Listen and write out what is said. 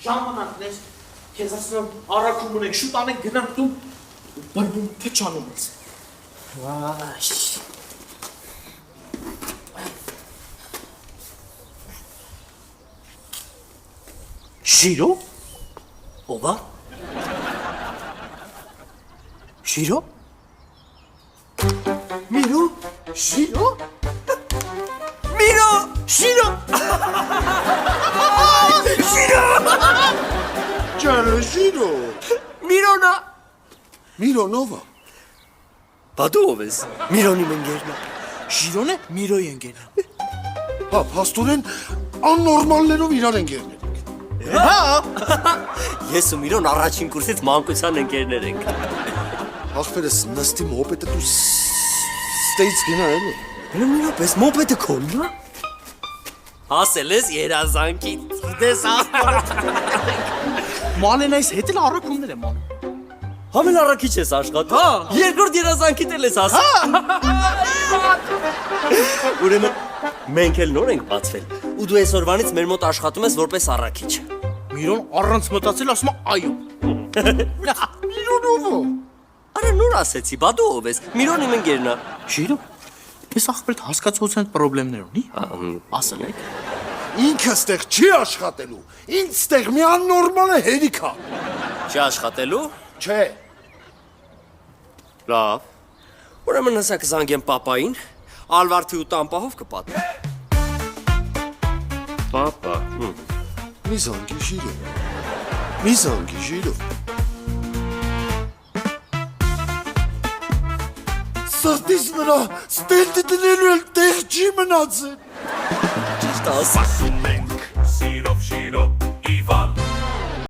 ժամանակն ես քեզ ասում առաքում ունենք շուտ անենք գնանք դու բրբում փչանում ես վայ Շիրո ովա Շիրո Միրո Շիրո Միրո Շիրո Շիրո Ջանը Շիրո Միրոնա Միրոնովա Բադու ով ես Միրոնի ընկերն է Շիրոն է Միրոյի ընկերն Հա փաստորեն աննորմալներով իրար ընկերներ Հա Ես ու Միրոն առաջին կուրսից մանկության ընկերներ ենք Ախպերս նստի մոպետը դու ստեյց գնա էլի Միրո պես մոպետը քոնն է Ասել ես երազանքի դես Մանենայս հետ էլ առաքումներ եմ անում Համել առաքիչ ես աշխատում Հա Երկրորդ երազանքիդ էլ ես ասում Ուրեմն մենք էլ նոր ենք բացվել ու դու այսօրվանից մեր մոտ աշխատում ես որպես առաքիչ Միրոն առանց մտածել ասում է այո Միրոնովա Արա նոր ասեցի բադու ով ես Միրոն իմ ընկերն է Շիրո ես ախպերդ հասկացողության պրոբլեմներ ունի ասել եք Ինքը ստեղ չի աշխատելու ինձ ստեղ մի աննորմալ է հերիքա Չի աշխատելու Չէ Լավ Ուրեմն հսա կզանգեմ պապային Ալվարդի ու տամպահով կպատի Պապա Մի զանգի Շիրո Մի զանգի Շիրո Սրտիս վրա ստելտի դնելու էլ տեղ չի մնացել Ճիշտ ասում